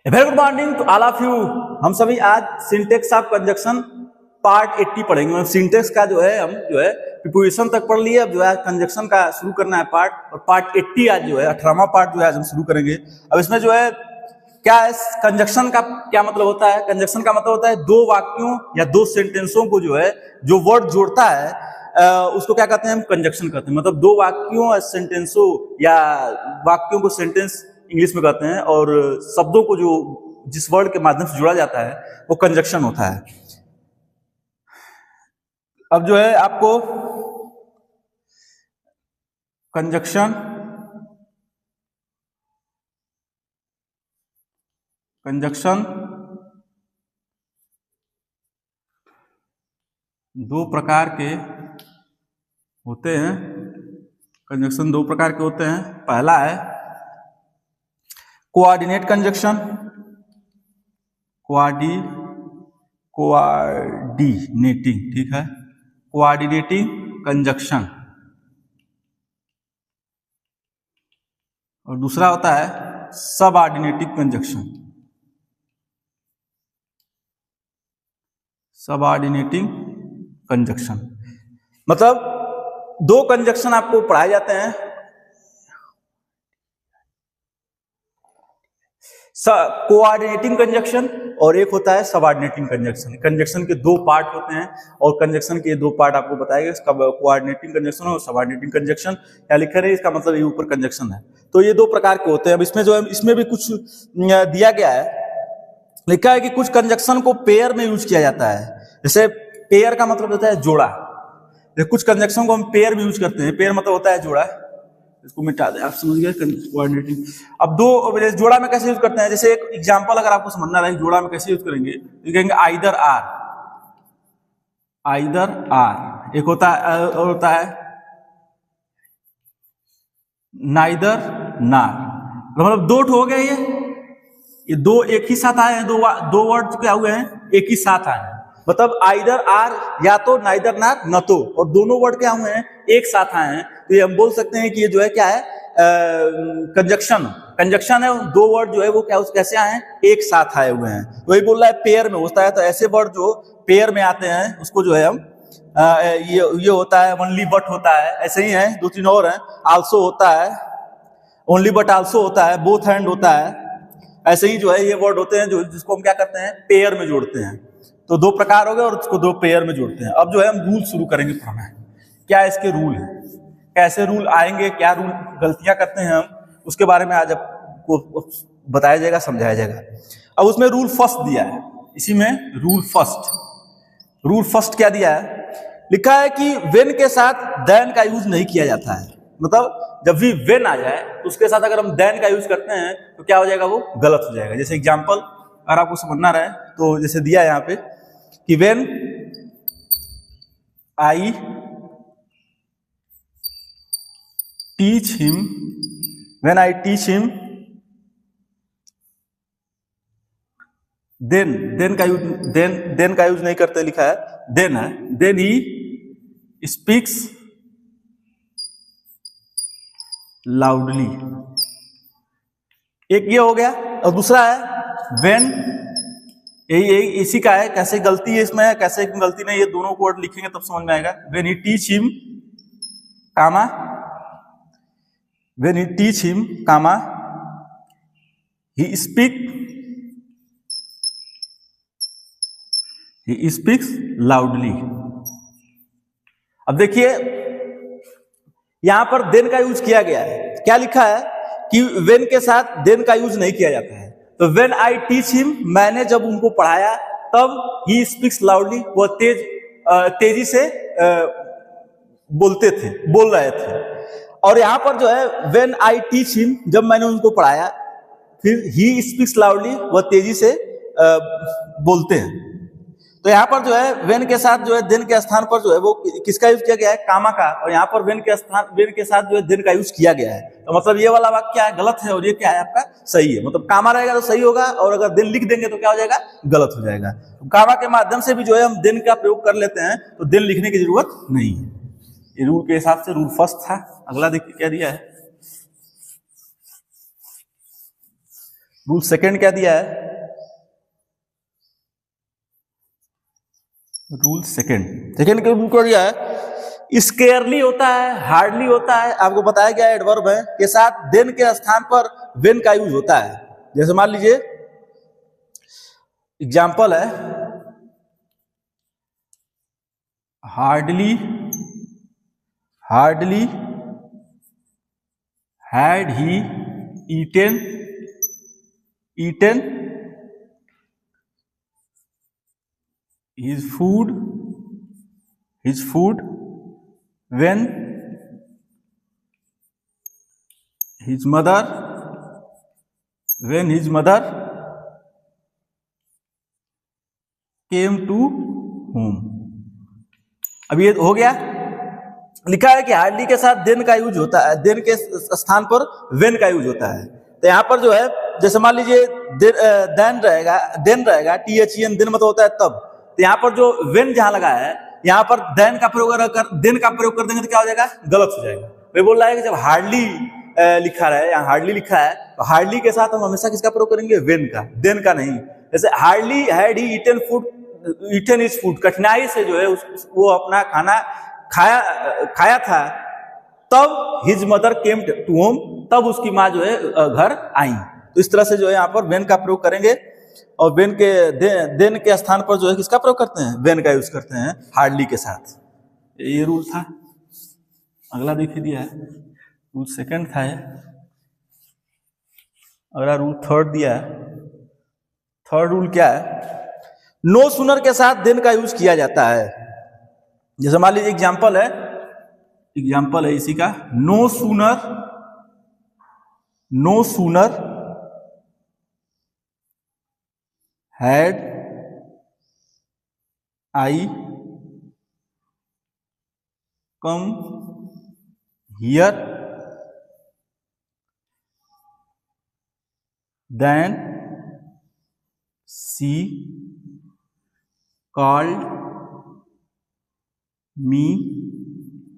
Very good morning to all of you. हम सभी आज सिंटेक्स ऑफ कंजक्शन पार्ट 80 पढ़ेंगे। मतलब सिंटेक्स का जो है हम प्रीपोजिशन तक पढ़ लिए। अब जो है कंजक्शन का शुरू करना है पार्ट, और पार्ट 80 आज जो है 18वां पार्ट जो है आज हम शुरू करेंगे। अब इसमें जो है क्या है, कंजक्शन का क्या मतलब होता है। कंजक्शन का मतलब होता है दो वाक्यों या दो सेंटेंसों को जो है जो वर्ड जोड़ता है उसको क्या कहते हैं, हम कंजक्शन कहते हैं। मतलब दो वाक्यों या सेंटेंसों या वाक्यों को सेंटेंस इंग्लिश में कहते हैं, और शब्दों को जो जिस वर्ड के माध्यम से जोड़ा जाता है वो कंजक्शन होता है। अब जो है आपको कंजक्शन दो प्रकार के होते हैं। कंजक्शन दो प्रकार के होते हैं। पहला है कोऑर्डिनेट कंजक्शन, कोऑर्डिनेटिंग, ठीक है, कोऑर्डिनेटिंग कंजक्शन। और दूसरा होता है सबऑर्डिनेटिंग कंजक्शन, सबऑर्डिनेटिंग कंजक्शन। मतलब दो कंजक्शन आपको पढ़ाए जाते हैं। कोऑर्डिनेटिंग कंजक्शन और एक होता है सबऑर्डिनेटिंग कंजक्शन। कंजक्शन के दो पार्ट होते हैं और कंजक्शन के दो पार्ट आपको बताएंगे, इसका कोऑर्डिनेटिंग कंजक्शन और सबऑर्डिनेटिंग कंजक्शन। क्या लिखा है इसका मतलब ये ऊपर कंजक्शन है। तो ये दो प्रकार के होते हैं। अब इसमें जो है इसमें भी कुछ दिया गया है, लिखा है कि कुछ कंजक्शन को पेयर में यूज किया जाता है। जैसे पेयर का मतलब होता है जोड़ा। कुछ कंजक्शन को हम पेयर में यूज करते हैं। पेयर मतलब होता है जोड़ा। इसको मिटा दें, आप समझ गए कोऑर्डिनेटिंग। अब दो जोड़ा में कैसे यूज करते हैं, जैसे एक एग्जांपल अगर आपको समझना रहे जोड़ा में कैसे यूज करेंगे तो कहेंगे आइदर आर। एक होता है और होता है नाइदर नार। मतलब दो हो गए ये दो एक ही साथ आए हैं। दो वर्ड क्या हुए हैं, एक ही साथ आए हैं। मतलब आइदर आर या तो नाइदर नार न तो, और दोनों वर्ड क्या हुए हैं, एक साथ आए हैं। तो ये हम बोल सकते हैं कि ये जो है क्या है, कंजक्शन है। दो वर्ड जो है वो क्या कैसे आए हैं, एक साथ आए हुए हैं। वही बोल रहा है पेयर में होता है। तो ऐसे वर्ड जो पेयर में आते हैं उसको जो है हम ये होता है ओनली बट होता है। ऐसे ही है, दो तीन और हैं, आल्सो होता है, ओनली बट आल्सो होता है, बोथ एंड होता है। ऐसे ही जो है ये वर्ड होते हैं जो जिसको हम क्या करते हैं, पेयर में जोड़ते हैं। तो दो प्रकार हो गए और उसको दो पेयर में जोड़ते हैं। अब जो है हम रूल शुरू करेंगे पढ़ना है, क्या इसके रूल है, कैसे रूल आएंगे, क्या रूल गलतियां करते हैं हम, उसके बारे में आज आपको बताया जाएगा, समझाया जाएगा। अब उसमें रूल फर्स्ट दिया है, इसी में रूल फर्स्ट क्या दिया है, लिखा है कि वेन के साथ देन का यूज नहीं किया जाता है। मतलब जब भी वेन आ जाए तो उसके साथ अगर हम देन का यूज करते हैं तो क्या हो जाएगा, वो गलत हो जाएगा। जैसे एग्जांपल अगर आपको समझना रहे तो जैसे दिया है यहाँ पे कि when I teach him then का यूज नहीं करते, लिखा है देन है, देन ही स्पीक्स लाउडली। एक ये हो गया। और दूसरा है वेन, यही इसी का है। कैसे गलती है इसमें, कैसे गलती नहीं, ये दोनों वर्ड लिखेंगे तब समझ में आएगा। When he teach him comma he speaks loudly. अब देखिए यहां पर देन का यूज किया गया है। क्या लिखा है कि वेन के साथ देन का यूज नहीं किया जाता है। तो वेन आई टीच हिम, मैंने जब उनको पढ़ाया तब ही स्पीक्स लाउडली, वो तेजी से बोल रहे थे। और यहां पर जो है वेन आई टीच हिम, जब मैंने उनको पढ़ाया, फिर ही स्पीक्स लाउडली, वह तेजी से बोलते हैं। तो यहाँ पर जो है वेन के साथ जो है देन के स्थान पर जो है वो किसका यूज किया गया है, कामा का। और यहाँ पर वेन के साथ जो है देन का यूज किया गया है। तो मतलब ये वाला वाक्य क्या है, गलत है, और ये क्या है आपका सही है। मतलब कामा रहेगा तो सही होगा, और अगर देन लिख देंगे तो क्या हो जाएगा, गलत हो जाएगा। तो कामा के माध्यम से भी जो है हम देन का प्रयोग कर लेते हैं, तो देन लिखने की जरूरत नहीं है। ये रूल के हिसाब से रूल फर्स्ट था। अगला देखिए क्या दिया है, रूल सेकंड क्या दिया है? रूल सेकंड, सेकंड के रूल को दिया है, स्केयरली होता है, हार्डली होता है, आपको बताया गया है एडवर्ब है के साथ देन के स्थान पर वेन का यूज होता है। जैसे मान लीजिए एग्जाम्पल है, hardly hardly had he eaten his food when his mother came to home। अब ये हो गया, लिखा है कि हार्डली के साथ देन का यूज होता है, देन के स्थान पर वेन का यूज होता है। तो यहाँ पर जो है जैसे मान लीजिए देन रहेगा, THEN, देन मतलब होता है तब। तो यहाँ पर जो वेन जहां लगा है, यहाँ पर देन का प्रयोग कर देंगे तो क्या हो जाएगा? गलत हो जाएगा। वे बोल रहा है कि जब हार्डली लिखा है, यहाँ हार्डली लिखा है, तो हार्डली के साथ हम हमेशा किसका प्रयोग करेंगे? वेन का, देन का नहीं। जैसे hardly had he eaten his food, कठिनाई से जो है वो अपना खाना खाया था, तब his mother came to home, तब उसकी माँ जो है घर आई। तो इस तरह से जो है यहाँ पर वेन का प्रयोग करेंगे, और वेन के देन के स्थान पर जो है किसका प्रयोग करते हैं? वेन का यूज करते हैं हार्डली के साथ। ये रूल था। अगला देखिए दिया है, रूल सेकंड था ये। अगला रूल थर्ड दिया है। थर्ड रूल क्या है? नो सूनर के साथ देन का यूज किया जाता है। जैसे मान लीजिए एग्जाम्पल है इसी का, no sooner had I come here then she called me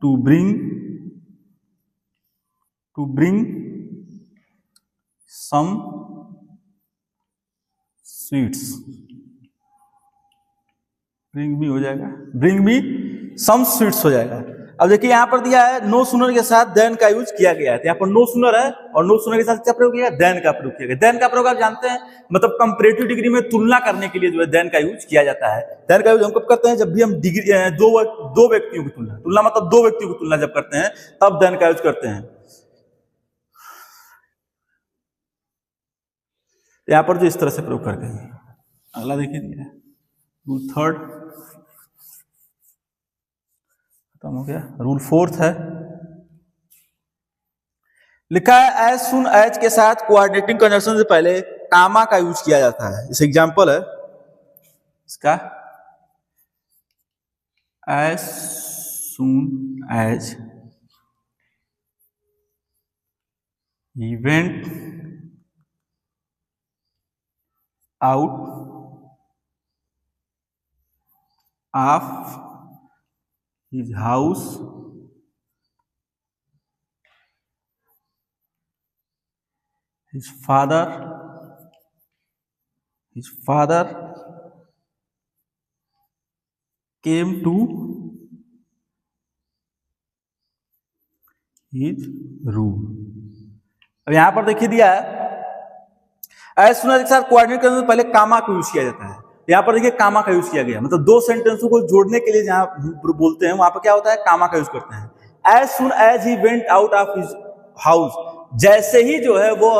to bring some sweets. Bring me हो जाएगा, ब्रिंग मी सम स्वीट्स हो जाएगा। अब देखिए यहाँ पर दिया है नो सूनर के साथ देन का यूज किया गया है। यहाँ पर नो सूनर है और नो सूनर के साथ क्या प्रयोग किया गया? देन का प्रयोग किया गया। देन का प्रयोग आप जानते हैं, मतलब कंपैरेटिव डिग्री में तुलना करने के लिए जो है देन का यूज किया जाता है। देन का यूज हम कब करते हैं? जब भी हम डिग्री दो व्यक्तियों की तुलना मतलब दो व्यक्तियों की तुलना जब करते हैं, तब देन का यूज करते हैं। यहाँ पर जो इस तरह से प्रयोग करते हैं। अगला देखिए रूल थर्ड खत्म हो गया। रूल फोर्थ है, लिखा है एज सुन एज के साथ कोऑर्डिनेटिंग कंजंक्शन से पहले कामा का यूज किया जाता है। इस एग्जांपल है इसका, as soon as he went out of his house his father came to his room। अब यहां पर देखिए दिया है एज सुन एज के साथ कोऑर्डिनेट करने से पहले कामा का यूज किया जाता है। यहाँ पर देखिए कामा का यूज किया गया, मतलब दो सेंटेंसों को जोड़ने के लिए जहां बोलते हैं वहां पर क्या होता है? कामा का यूज करते हैं। As soon as he went out of his house, जैसे ही जो है वो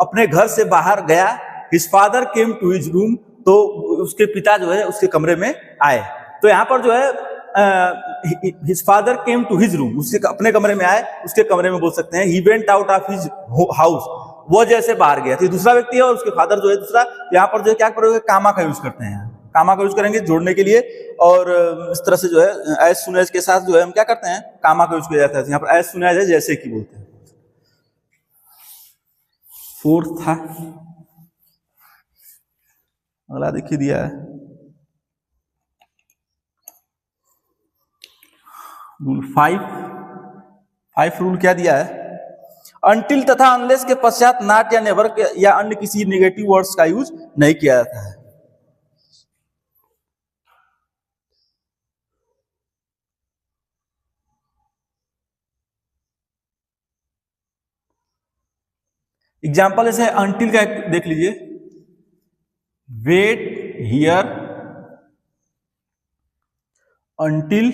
अपने घर से बाहर गया, his father came to his room, तो उसके पिता जो है उसके कमरे में आए। तो यहाँ पर जो है his father came to his room, उसके अपने कमरे में आए, उसके कमरे में बोल सकते हैं। ही went out of his house, वो जैसे बाहर गया। तो दूसरा व्यक्ति है और उसके फादर जो है दूसरा। यहाँ पर जो है क्या करोगे? कामा का यूज करते हैं, कामा का यूज करेंगे जोड़ने के लिए। और इस तरह से जो है एज सुन एज के साथ जो है हम क्या करते हैं? कामा का यूज किया जाता है। यहाँ पर एज सुन एज है जैसे कि बोलते हैं। फोर्थ था। अगला देखिए दिया है रूल 5 रूल क्या दिया है? अनटिल तथा अनलेस के पश्चात नॉट या नेवर या अन्य किसी नेगेटिव वर्ड्स का यूज नहीं किया जाता है। एग्जाम्पल जैसे अनटिल का देख लीजिए, wait here until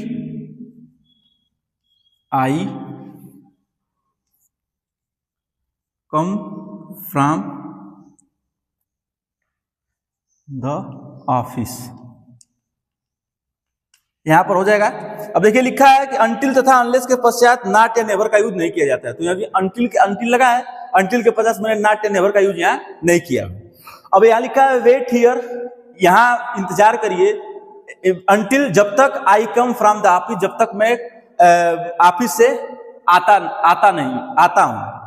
I come from the office. यहां पर हो जाएगा। अब देखिए लिखा है कि अनटिल तथा अनलेस के पश्चात नॉट या नेवर का यूज नहीं किया जाता है, तो यहाँ भी अनटिल लगा है, अनटिल के 50 मिनट नॉट या नेवर का यूज यहाँ नहीं किया। अब यहाँ लिखा है वेट हियर, यहाँ इंतजार करिए अनटिल जब तक आई कम फ्रॉम द ऑफिस, जब तक मैं ऑफिस से आता हूं।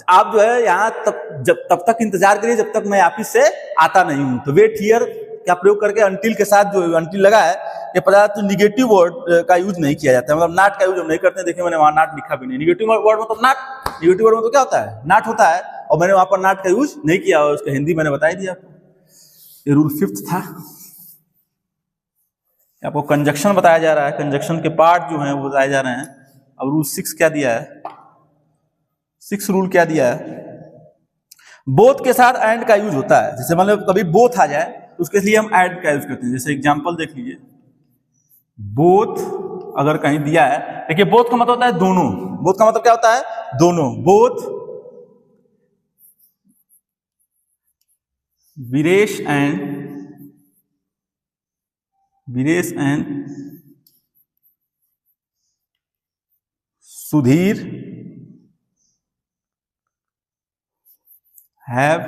आप जो है यहाँ तब तक इंतजार करिए जब तक मैं ऑफिस से आता नहीं हूं। तो वेट हियर क्या प्रयोग करके अनटिल के साथ जो अनटिल लगा है ये पदार्थ तो निगेटिव वर्ड का यूज नहीं किया जाता है, मतलब नॉट का यूज हम नहीं करते। देखिए मैंने वहां नॉट लिखा भी नहीं, निगेटिव वर्ड मतलब नॉट, निगेटिव वर्ड में तो क्या होता है नॉट होता है, और मैंने वहां पर नॉट का यूज नहीं किया, और उसका हिंदी मैंने बता दिया आपको। ये रूल 5 था। आपको कंजक्शन बताया जा रहा है, कंजक्शन के पार्ट जो है वो बताए जा रहे हैं। अब रूल 6 क्या दिया है, 6 रूल क्या दिया है, बोथ के साथ एंड का यूज होता है। जैसे मतलब कभी बोथ आ जाए तो उसके लिए हम एंड का यूज करते हैं। जैसे एग्जांपल देख लीजिए, बोथ अगर कहीं दिया है, देखिए बोथ का मतलब होता है दोनों, बोथ का मतलब क्या होता है दोनों, both Viresh and Sudhir have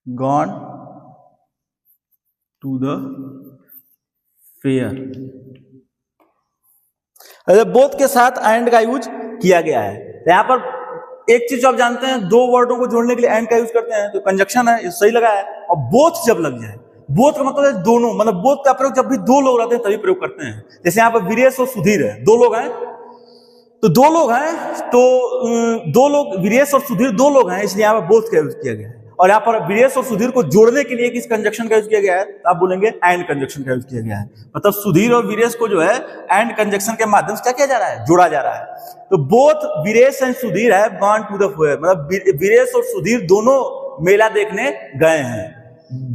gone to the fair। Both के साथ एंड का यूज किया गया है। यहां पर एक चीज आप जानते हैं, दो वर्डों को जोड़ने के लिए एंड का यूज करते हैं, तो कंजक्शन है, सही लगा है। और बोथ जब लग जाए, बोथ का मतलब है दोनों, मतलब बोथ का प्रयोग जब भी दो लोग रहते हैं तभी प्रयोग करते हैं। जैसे यहां पर वीरेश और सुधीर है, दो लोग हैं, तो दो लोग हैं, तो दो लोग, वीरेश और सुधीर दो लोग हैं, इसलिए यहाँ पर बोथ का यूज किया गया है। और यहाँ पर वीरेश और सुधीर को जोड़ने के लिए किस कंजक्शन का यूज किया गया है, तो आप बोलेंगे एंड कंजक्शन का यूज किया गया है। मतलब सुधीर और वीरेश को जो है एंड कंजक्शन के माध्यम से क्या किया जा रहा है, जोड़ा जा रहा है। तो both Viresh and Sudhir have gone to the fair, मतलब वीरेश और सुधीर दोनों मेला देखने गए हैं।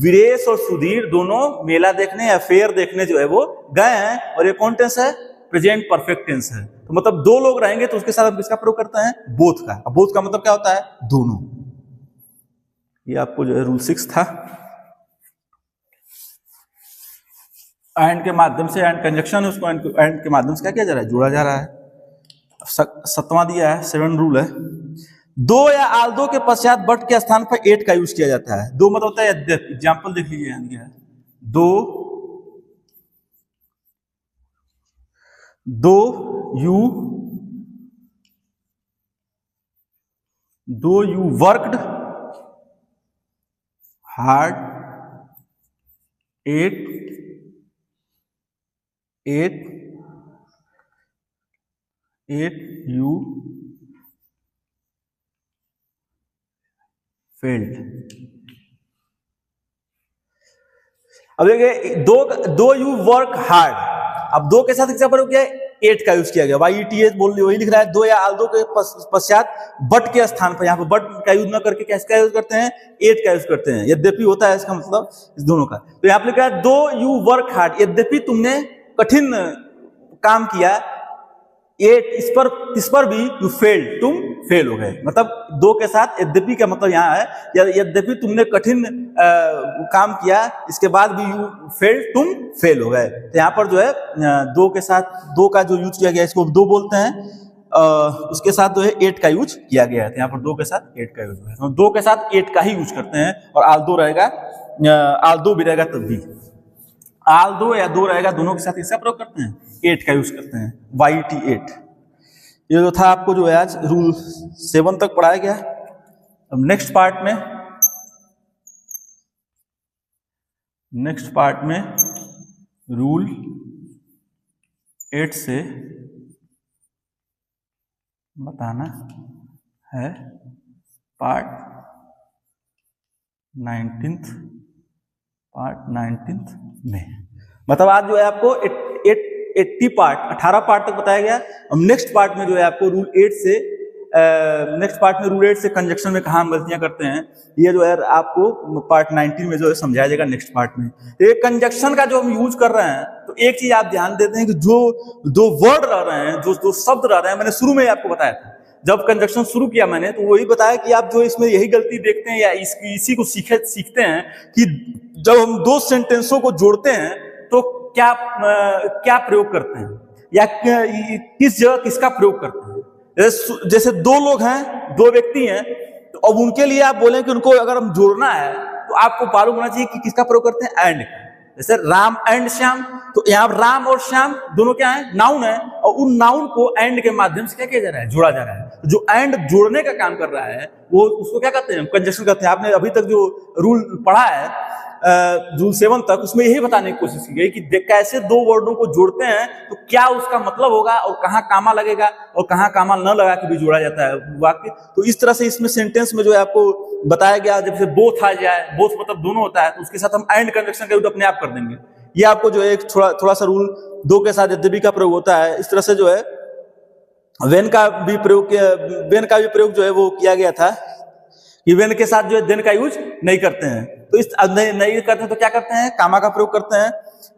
वीरेश और सुधीर दोनों मेला देखने या फेयर देखने जो है वो गए हैं, और ये कौन टेंस है, प्रेजेंट परफेक्ट टेंस है। तो मतलब दो लोग रहेंगे तो उसके साथ हम किसका प्रयोग करते हैं, बोथ का। अब बोथ का मतलब क्या होता है, दोनों। ये आपको जो है रूल 6 था। एंड के माध्यम से, एंड कंजक्शन है, उसको एंड के माध्यम से क्या किया जा रहा है, जोड़ा जा रहा है। 7वां दिया है, 7 रूल है, दो या आल्दो के पश्चात बट के स्थान पर एट का यूज किया जाता है। दो मतलब होता है यद्यपि। एग्जाम्पल देख लीजिए, यहां दिया है दो you worked hard at you failed. अब देखिए दो यू वर्क हार्ड, अब दो के साथ किसका प्रयोग किया है, एट का यूज किया गया। YETH बोल वही लिख रहा है। दो या आल्दो के पश्चात बट के स्थान पर, यहाँ पर बट का यूज न करके किसका यूज करते हैं, एट का यूज करते हैं। यद्यपि होता है इसका मतलब इस दोनों का। तो यहाँ पर लिखा है दो यू वर्क हार्ड, यद्यपि तुमने कठिन काम किया, एट इस पर भी यू फेल्ड, तुम फेल हो गए। मतलब दो के साथ यद्यपि का मतलब यहाँ है यद्यपि तुमने कठिन काम किया, इसके बाद भी यू फेल्ड, तुम फेल हो गए। तो यहाँ पर जो है दो के साथ, दो का जो यूज किया गया इसको दो बोलते हैं, उसके साथ जो है एट का यूज किया गया है। तो यहाँ पर दो के साथ एट का यूज है, तो दो के साथ एट का ही यूज करते हैं। और आल्दो रहेगा, आल्दो भी रहेगा तब भी, आल्दो या दो रहेगा, दोनों के साथ इसका प्रयोग करते हैं, एट का यूज करते हैं, YETH। ये जो था आपको जो है आज रूल 7 तक पढ़ाया गया। अब नेक्स्ट पार्ट में रूल 8 से बताना है पार्ट 19th में। मतलब आज जो है आपको 80 पार्ट 18 पार्ट तक बताया गया। अब नेक्स्ट पार्ट में जो है आपको रूल 8 से कंजक्शन में कहाँ हम गलतियां करते हैं, ये जो है आपको पार्ट 19 में जो है समझाया जाएगा नेक्स्ट पार्ट में। तो ये कंजक्शन का जो हम यूज कर रहे हैं, तो एक चीज आप ध्यान देते हैं कि जो दो वर्ड रह रहे हैं, जो शब्द रह रहे हैं, मैंने शुरू में आपको बताया था जब कंजक्शन शुरू किया मैंने, तो वही बताया कि आप जो इसमें यही गलती देखते हैं या इसी को सीखते हैं कि जब हम दो सेंटेंसों को जोड़ते हैं तो क्या प्रयोग करते हैं या किस जगह किसका प्रयोग करते हैं। जैसे दो लोग हैं, दो व्यक्ति हैं, तो अब उनके लिए आप बोलें कि उनको अगर हम जोड़ना है तो आपको मालूम होना चाहिए कि किसका प्रयोग करते हैं, एंड। जैसे राम एंड श्याम, तो यहाँ राम और श्याम दोनों क्या है, नाउन है, और उन नाउन को एंड के माध्यम से क्या किया जा रहा है, जोड़ा जा रहा है। जो एंड जोड़ने का काम कर रहा है वो उसको क्या कहते हैं, कंजक्शन कहते हैं। आपने अभी तक जो रूल पढ़ा है रूल 7 तक, उसमें यही बताने की कोशिश की गई कि कैसे दो वर्डों को जोड़ते हैं तो क्या उसका मतलब होगा और कहाँ कामा लगेगा और कहाँ कामा न लगा के भी जोड़ा जाता है वाक्य। तो इस तरह से इसमें सेंटेंस में जो है आपको बताया गया, जब से बोथ आ जाए, बोथ मतलब दोनों होता है, तो उसके साथ हम एंड कंजक्शन का यूज अपने आप कर देंगे। ये आपको जो है एक थोड़ा सा रूल 2 के साथ यद्यपि का प्रयोग होता है। इस तरह से जो है वेन का भी प्रयोग जो है वो किया गया था कि वेन के साथ जो है देन का यूज नहीं करते हैं। तो इस नहीं करते हैं तो क्या करते हैं, कामा का प्रयोग करते हैं।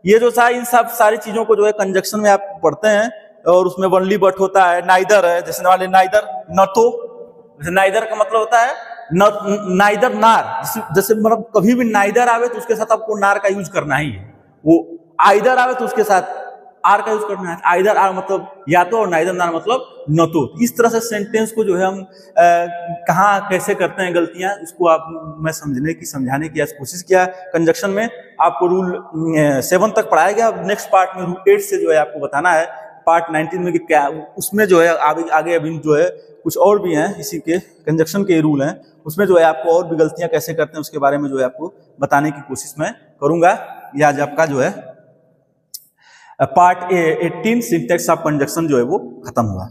ये जो इन सब सारी चीजों को जो है कंजक्शन में आप पढ़ते हैं, और उसमें वनली बट होता है, नाइदर है, जैसे वाले नाइदर न तो, जैसे नाइदर का मतलब होता है नाइदर नार, जैसे मतलब कभी भी नाइदर आवे तो उसके साथ आपको नार का यूज करना ही है। वो आइदर आवे तो उसके साथ आर का यूज करना है। आइदर आर मतलब या तो, और नाइदर नार मतलब न तो। इस तरह से सेंटेंस को जो है हम कहाँ कैसे करते हैं गलतियां, इसको आप मैं समझाने की कोशिश किया। कंजक्शन में आपको रूल 7 तक पढ़ाया गया। नेक्स्ट पार्ट में रूल 8 से जो है आपको बताना है पार्ट 19 में कि क्या उसमें जो है आगे अभी जो है कुछ और भी हैं इसी के कंजक्शन के रूल हैं, उसमें जो है आपको और भी गलतियां कैसे करते हैं उसके बारे में जो है आपको बताने की कोशिश मैं करूंगा। यह आज आपका जो है पार्ट 18 सिंटैक्स ऑफ कंजक्शन जो है वो खत्म हुआ।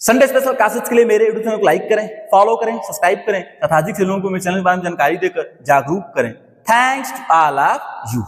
संडे स्पेशल क्लासेस के लिए मेरे यूट्यूब चैनल को लाइक करें, फॉलो करें, सब्सक्राइब करें तथा अधिक से लोगों को मेरे चैनल के बारे में जानकारी देकर जागरूक करें। Thanks to all of you.